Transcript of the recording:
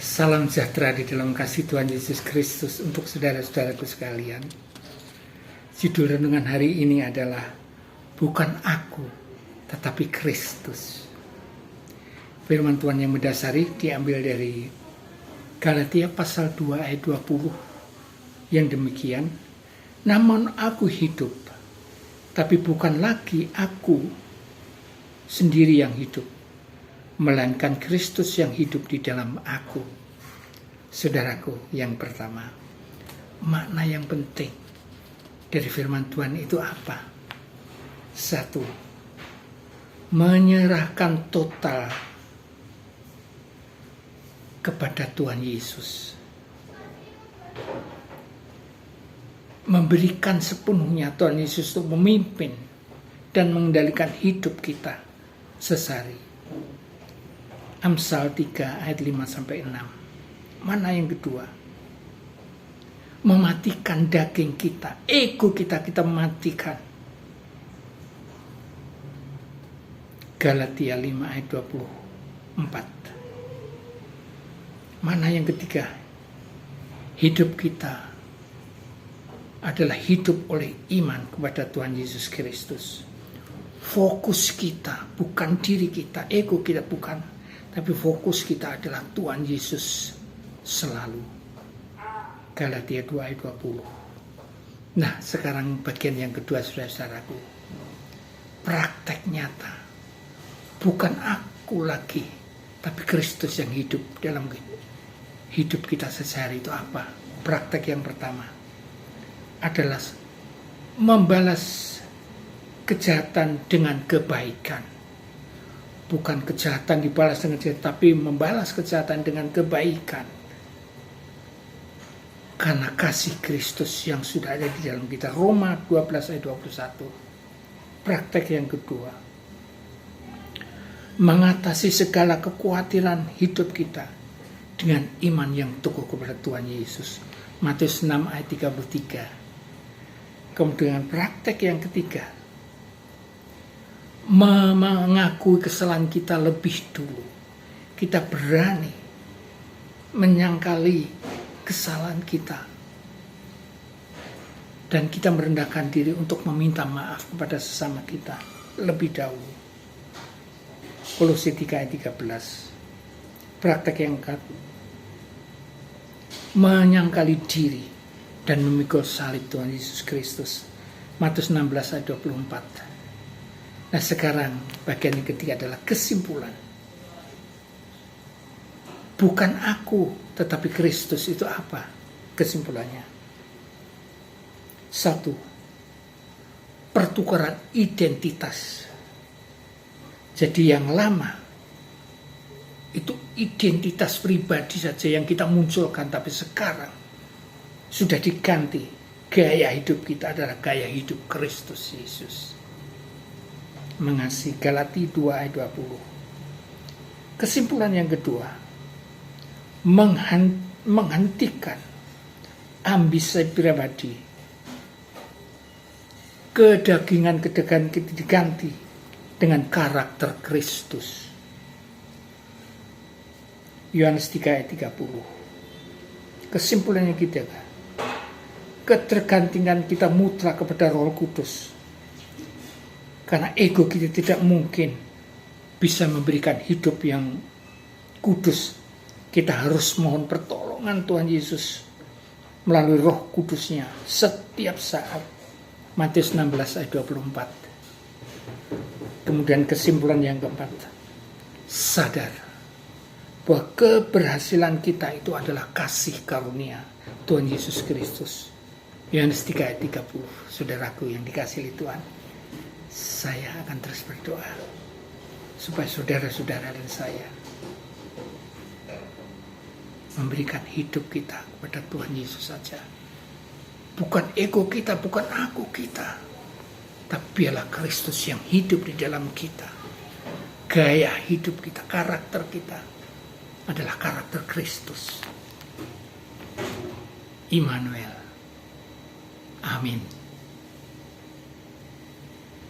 Salam sejahtera di dalam kasih Tuhan Yesus Kristus untuk saudara-saudaraku sekalian. Judul renungan hari ini adalah Bukan Aku, tetapi Kristus. Firman Tuhan yang mendasari diambil dari Galatia pasal 2 ayat 20 yang demikian, namun aku hidup, tapi bukan lagi aku sendiri yang hidup, melainkan Kristus yang hidup di dalam aku. Saudaraku, yang pertama, makna yang penting dari firman Tuhan itu apa? 1. Menyerahkan total kepada Tuhan Yesus. Memberikan sepenuhnya Tuhan Yesus untuk memimpin dan mengendalikan hidup kita sehari. Amsal 3 ayat 5-6. Mana yang kedua? Mematikan daging kita, ego kita matikan. Galatia 5 ayat 24. Mana yang ketiga? Hidup kita adalah hidup oleh iman kepada Tuhan Yesus Kristus. Fokus kita bukan diri kita, ego kita bukan, tapi fokus kita adalah Tuhan Yesus selalu. Galatia 2 ayat 20. Nah, sekarang bagian yang kedua, saudara-saudaraku. Praktek nyata. Bukan aku lagi, tapi Kristus yang hidup dalam hidup kita sehari-hari. Itu apa? Praktek yang pertama adalah membalas kejahatan dengan kebaikan. Bukan kejahatan dibalas dengan kejahatan, tapi membalas kejahatan dengan kebaikan. Karena kasih Kristus yang sudah ada di dalam kita. Roma 12 ayat 21. Praktek yang kedua. Mengatasi segala kekhawatiran hidup kita dengan iman yang teguh kepada Tuhan Yesus. Matius 6 ayat 33. Kemudian praktek yang ketiga. Mengakui kesalahan kita lebih dulu. Kita berani menyangkali kesalahan kita. Dan kita merendahkan diri untuk meminta maaf kepada sesama kita lebih dahulu. Kolose 3 ayat 13. Praktek yang keempat. Menyangkali diri dan memikul salib Tuhan Yesus Kristus. Matius 16 ayat 24. Nah, sekarang bagian yang ketiga adalah kesimpulan. Bukan aku, tetapi Kristus. Itu apa kesimpulannya? 1. Pertukaran identitas. Jadi yang lama itu identitas pribadi saja yang kita munculkan, tapi sekarang sudah diganti. Gaya hidup kita adalah gaya hidup Kristus Yesus. Mengasihi. Galatia 2 ayat 20. Kesimpulan yang kedua, menghentikan ambisi pribadi, kedagingan diganti dengan karakter Kristus. Yohanes 3 ayat 30. Kesimpulan yang ketiga, ketergantungan kita mutlak kepada Roh Kudus. Karena ego kita tidak mungkin bisa memberikan hidup yang kudus. Kita harus mohon pertolongan Tuhan Yesus melalui Roh Kudusnya setiap saat. Matius 16 ayat 24. Kemudian kesimpulan yang keempat. Sadar bahwa keberhasilan kita itu adalah kasih karunia Tuhan Yesus Kristus. Yohanes 3 ayat 30. Saudaraku yang dikasihi Tuhan, saya akan terus berdoa supaya saudara-saudara dan saya memberikan hidup kita kepada Tuhan Yesus saja. Bukan ego kita, bukan aku kita, tapi biarlah Kristus yang hidup di dalam kita. Gaya hidup kita, karakter kita adalah karakter Kristus. Immanuel. Amin.